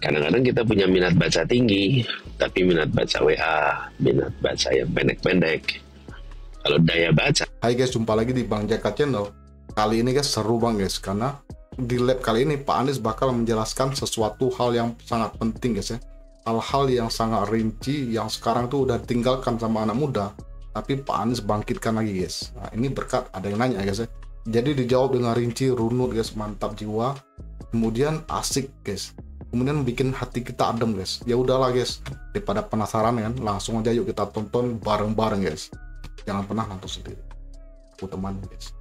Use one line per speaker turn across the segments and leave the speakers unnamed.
Kadang-kadang kita punya minat baca tinggi, tapi minat baca WA, minat baca yang pendek-pendek. Kalau daya baca.
Hai guys, jumpa lagi di Bang Jaka Channel. Kali ini guys seru bang guys, karena di lab kali ini Pak Anies bakal menjelaskan sesuatu hal yang sangat penting guys ya. Hal-hal yang sangat rinci yang sekarang tuh udah ditinggalkan sama anak muda, tapi Pak Anies bangkitkan lagi guys. Nah ini berkat ada yang nanya guys ya. Jadi dijawab dengan rinci, runut guys, mantap jiwa. Kemudian asik guys. Kemudian bikin hati kita adem guys. Ya udahlah guys, daripada penasaran kan, langsung aja yuk kita tonton bareng-bareng guys. Jangan pernah nonton sendiri. Aku teman guys.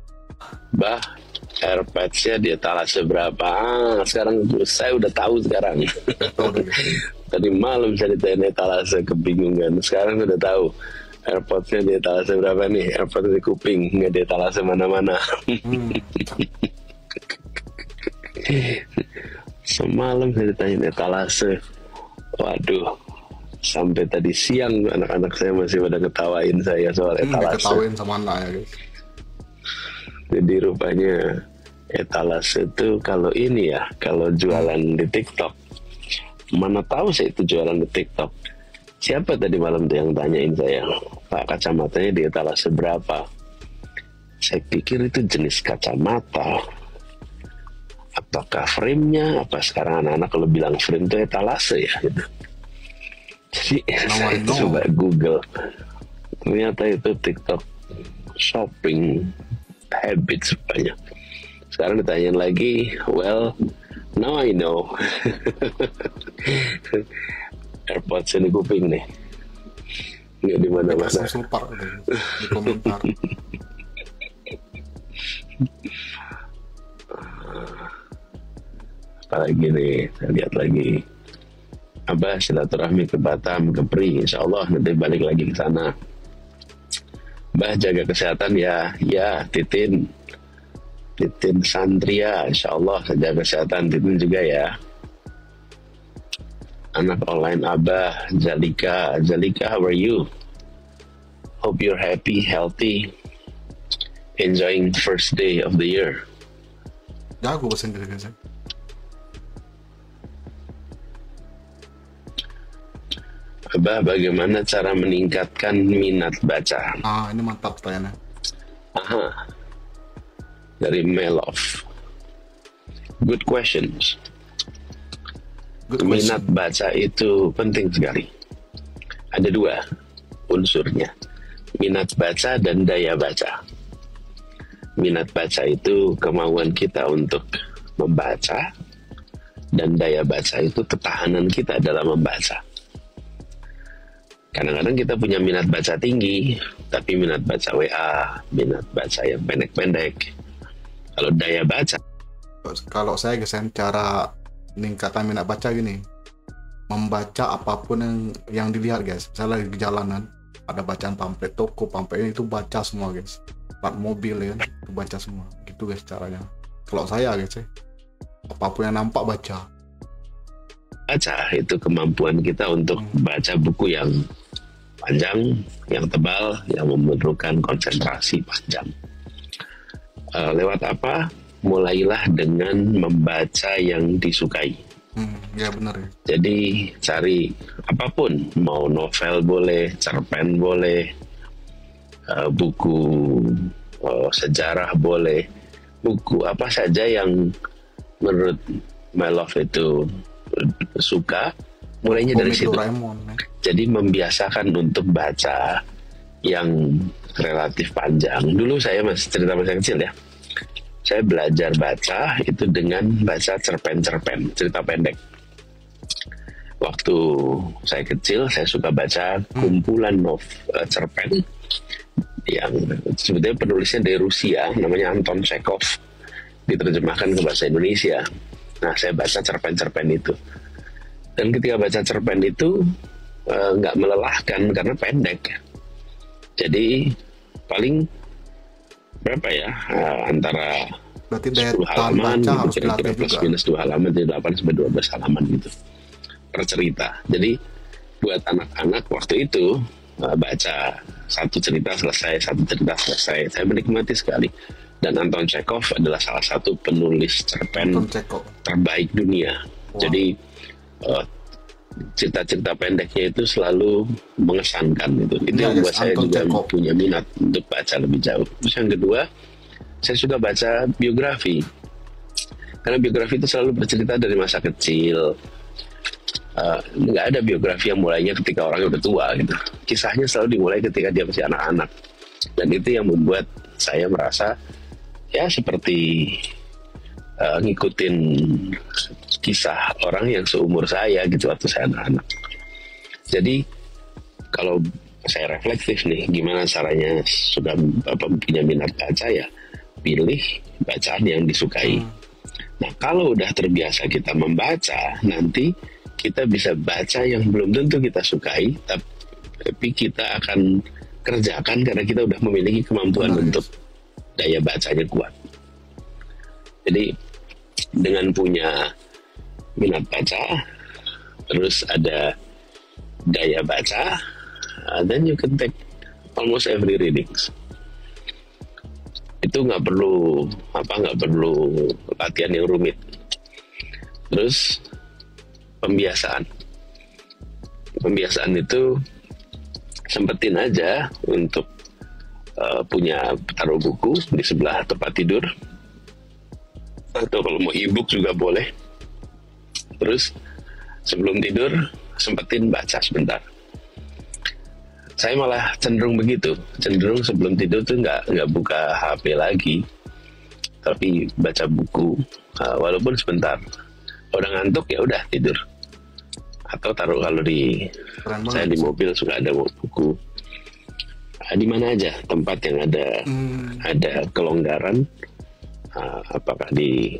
Bah, AirPods-nya di etalase berapa? Sekarang saya udah tahu sekarang. Tadi malam saya ditanya etalase, kebingungan. Sekarang udah tahu. AirPods-nya di etalase berapa nih? AirPods di kuping, nggak di etalase mana-mana. Semalam saya ditanya etalase. Waduh, sampai tadi siang anak-anak saya masih pada ketawain saya soal etalase.
Ketawain sama anak ya guys.
Jadi rupanya etalase itu kalau ini ya, kalau jualan di TikTok. Mana tahu saya itu jualan di TikTok. Siapa tadi malam tuh yang tanyain saya, Pak, kacamatanya di etalase berapa? Saya pikir itu jenis kacamata. Apakah frame-nya? Apa sekarang anak-anak kalau bilang frame itu etalase ya? Gitu. Jadi saya coba Google. Ternyata itu TikTok shopping habits banyak. Sekarang ditanyain lagi, well, now I know. AirPods di kuping nih, nggak di mana-mana.
Di komentar.
Apalagi nih, saya lihat lagi. Abah silaturahmi ke Batam, ke Pri, insya Allah nanti balik lagi ke sana. Bah jaga kesehatan ya, Titin Sandria, insya Allah jaga kesehatan Titin juga ya. Anak online Abah, Jalika, how are you? Hope you're happy, healthy, enjoying the first day of the year.
Jago bahasa Inggris guys.
Abah, bagaimana cara meningkatkan minat baca?
Ini mantap pertanyaannya.
Aha, dari Melov. Good questions. Minat baca itu penting sekali. Ada dua unsurnya, minat baca dan daya baca. Minat baca itu kemauan kita untuk membaca, dan daya baca itu ketahanan kita dalam membaca. Kadang-kadang kita punya minat baca tinggi, tapi minat baca WA, minat baca yang pendek-pendek. Kalau daya baca,
kalau saya guys, cara meningkatkan minat baca gini, membaca apapun yang dilihat guys. Saya lagi di jalanan, ada bacaan pamflet toko, pamflet itu baca semua guys. Plat mobil ya, itu baca semua. Gitu guys caranya. Kalau saya guys, apapun yang nampak baca.
Baca itu kemampuan kita untuk baca buku yang panjang, yang tebal, yang memerlukan konsentrasi panjang. Lewat apa? Mulailah dengan membaca yang disukai.
Ya benar ya.
Jadi cari apapun, mau novel boleh, cerpen boleh, buku sejarah boleh, buku apa saja yang menurut Melov itu suka, mulainya dari situ. Jadi membiasakan untuk baca yang relatif panjang. Dulu saya masih cerita masa kecil ya, saya belajar baca itu dengan baca cerpen-cerpen, cerita pendek. Waktu saya kecil, saya suka baca kumpulan cerpen yang sebetulnya penulisnya dari Rusia, namanya Anton Chekhov, diterjemahkan ke bahasa Indonesia. Nah, saya baca cerpen-cerpen itu. Dan ketika baca cerpen itu nggak melelahkan karena pendek. Jadi paling berapa ya, antara 10 halaman gitu, kira-kira plus minus 2 halaman, jadi 8-12 halaman gitu per cerita. Jadi buat anak-anak waktu itu baca satu cerita selesai, saya menikmati sekali. Dan Anton Chekhov adalah salah satu penulis cerpen terbaik dunia. Jadi eh, cerita-cerita pendeknya itu selalu mengesankan itu
Iya,
yang
guys,
buat saya
Anton
juga
Chekhov.
punya minat untuk baca lebih jauh. Terus yang kedua, saya suka baca biografi karena biografi itu selalu bercerita dari masa kecil. Nggak ada biografi yang mulainya ketika orangnya udah tua gitu. Kisahnya selalu dimulai ketika dia masih anak-anak, dan itu yang membuat saya merasa ya seperti ngikutin kisah orang yang seumur saya gitu waktu saya anak-anak. Jadi kalau saya reflektif nih, gimana caranya sudah punya minat baca, ya pilih bacaan yang disukai. Nah kalau udah terbiasa kita membaca, nanti kita bisa baca yang belum tentu kita sukai, tapi kita akan kerjakan karena kita udah memiliki kemampuan untuk daya bacanya kuat. Jadi dengan punya minat baca, terus ada daya baca, then you can take almost every readings. Itu nggak perlu latihan yang rumit. Terus pembiasaan itu sempetin aja untuk punya taruh buku di sebelah tempat tidur, atau kalau mau e-book juga boleh. Terus sebelum tidur sempetin baca sebentar. Saya malah cenderung sebelum tidur tuh nggak buka HP lagi, tapi baca buku walaupun sebentar. Udah ngantuk ya udah tidur, atau taruh kalau saya di mobil suka ada buku. Di mana aja tempat yang ada kelonggaran, apakah di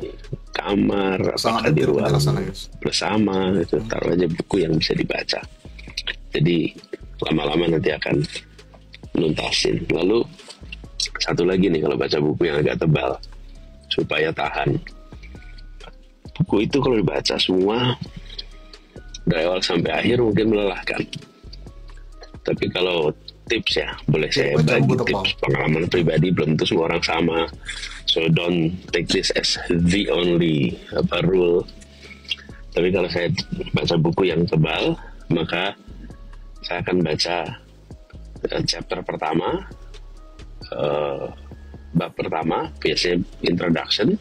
kamar, apakah di ruang bersama, itu taruh aja buku yang bisa dibaca. Jadi lama-lama nanti akan nuntasin. Lalu satu lagi nih, kalau baca buku yang agak tebal supaya tahan. Buku itu kalau dibaca semua dari awal sampai akhir mungkin melelahkan. Tapi kalau tips ya, boleh saya bagi tips pengalaman pribadi, belum tentu semua orang sama. So don't take this as the only rule. Tapi kalau saya baca buku yang tebal, maka saya akan baca chapter pertama, bab pertama, biasanya introduction,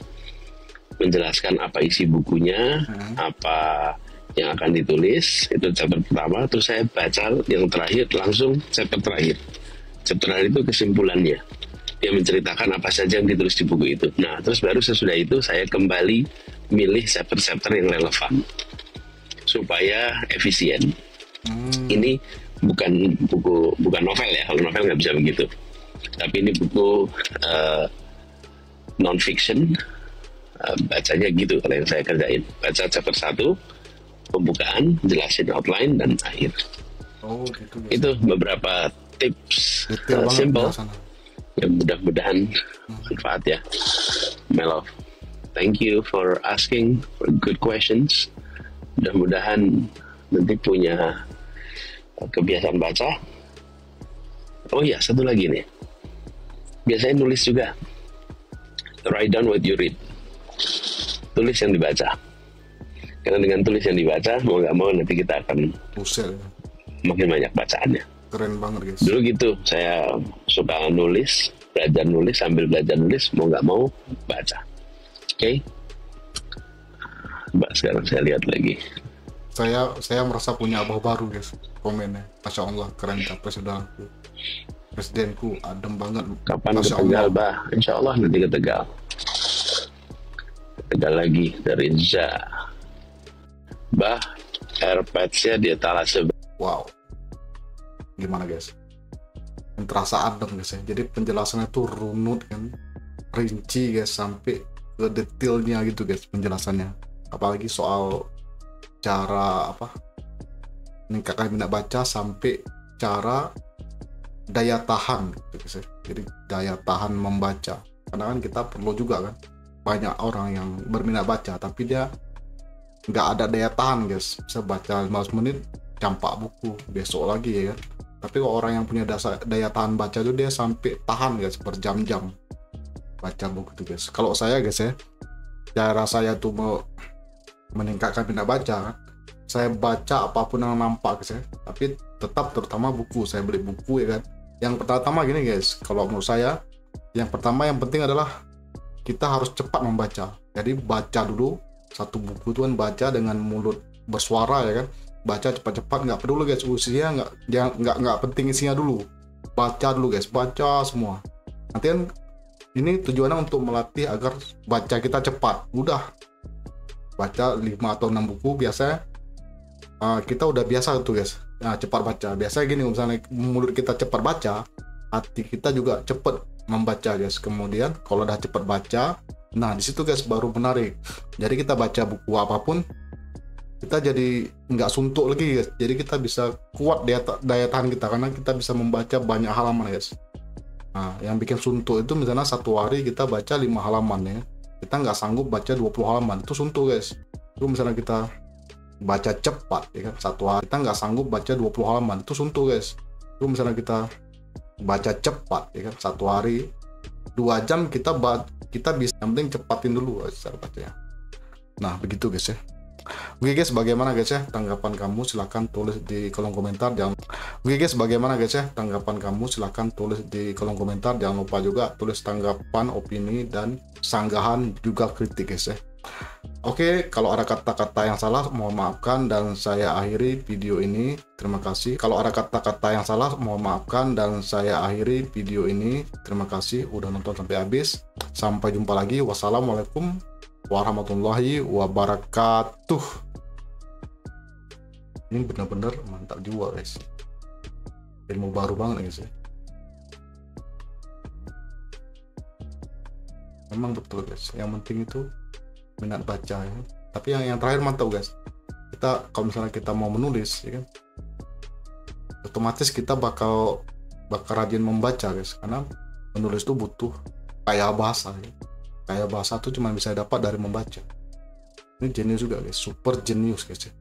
menjelaskan apa isi bukunya, apa yang akan ditulis, itu chapter pertama. Terus saya baca yang terakhir, langsung chapter terakhir. Chapter terakhir itu kesimpulannya, dia menceritakan apa saja yang ditulis di buku itu. Nah terus baru sesudah itu saya kembali milih chapter-chapter yang relevan supaya efisien. Ini bukan novel ya, kalau novel nggak bisa begitu, tapi ini buku non-fiction. Bacanya gitu kalau yang saya kerjain, baca chapter 1, pembukaan, jelasin outline, dan akhir.
Gitu,
itu beberapa tips simple yang mudah-mudahan manfaat ya. My love, thank you for asking for good questions. Mudah-mudahan nanti punya kebiasaan baca. Oh iya, satu lagi nih, biasanya nulis juga. Write down what you read. Tulis yang dibaca, karena dengan tulis yang dibaca, mau nggak mau nanti kita akan makin banyak bacaannya.
Keren banget guys.
Dulu gitu, saya suka nulis, belajar nulis, sambil belajar nulis, mau nggak mau baca. Oke? Mbak, sekarang saya lihat lagi.
Saya merasa punya abah baru guys. Komennya, Masya Allah, keren capek saudaraku. Presidenku adem banget.
Kapan ke Tegal, Bah? Insya Allah nanti ke Tegal. Tegal lagi dari Za. Bah, AirPods-nya dia talas.
Wow, gimana guys? Terasa adem guys ya. Jadi penjelasannya tuh runut kan, rinci guys, sampai ke detailnya gitu guys penjelasannya. Apalagi soal cara meningkatkan minat baca sampai cara daya tahan gitu guys ya. Jadi daya tahan membaca, karena kan kita perlu juga kan, banyak orang yang berminat baca tapi dia nggak ada daya tahan guys, bisa baca 15 menit campak buku, besok lagi ya kan. Tapi kalau orang yang punya daya tahan baca itu dia sampai tahan guys berjam-jam baca buku itu guys. Kalau saya guys ya, cara saya tuh mau meningkatkan minat baca kan, saya baca apapun yang nampak guys ya, tapi tetap terutama buku, saya beli buku ya kan. Yang pertama gini guys, kalau menurut saya yang pertama yang penting adalah kita harus cepat membaca. Jadi baca dulu satu buku itu kan, baca dengan mulut bersuara ya kan, baca cepat-cepat, nggak peduli guys usia, nggak penting isinya dulu, baca dulu guys, baca semua. Nanti kan ini tujuannya untuk melatih agar baca kita cepat. Udah baca 5 atau 6 buku biasanya kita udah biasa tuh guys. Nah, cepat baca. Biasanya gini, misalnya mulut kita cepat baca, hati kita juga cepat membaca guys. Kemudian kalau udah cepat baca, nah di situ guys baru menarik. Jadi kita baca buku apapun, kita jadi nggak suntuk lagi guys. Jadi kita bisa kuat daya tahan kita, karena kita bisa membaca banyak halaman guys. Nah, yang bikin suntuk itu misalnya satu hari kita baca 5 halaman ya, kita nggak sanggup baca 20 halaman, itu suntuk guys. Itu misalnya kita baca cepat ya kan, satu hari kita nggak sanggup baca 20 halaman, itu suntuk guys. Itu misalnya kita baca cepat ya kan, satu hari 2 jam kita bisa, yang penting cepatin dulu cara bacanya. Nah begitu guys ya. Oke guys, bagaimana guys ya tanggapan kamu, silahkan tulis di kolom komentar. Oke guys, bagaimana guys ya tanggapan kamu, silahkan tulis di kolom komentar. Jangan lupa juga tulis tanggapan, opini, dan sanggahan, juga kritik guys ya. Oke, kalau ada kata-kata yang salah mohon maafkan, dan saya akhiri video ini. Terima kasih. Kalau ada kata-kata yang salah mohon maafkan, dan saya akhiri video ini. Terima kasih udah nonton sampai habis. Sampai jumpa lagi. Wassalamualaikum warahmatullahi wabarakatuh. Ini benar-benar mantap juga guys, ilmu baru banget guys ya. Memang betul guys, yang penting itu minat baca ya. Tapi yang terakhir mantap guys, kita kalau misalnya kita mau menulis ya kan, otomatis kita bakal rajin membaca guys, karena menulis itu butuh kaya bahasa ya. Kaya bahasa tuh cuma bisa dapat dari membaca. Ini jenius juga guys, super jenius guys ya.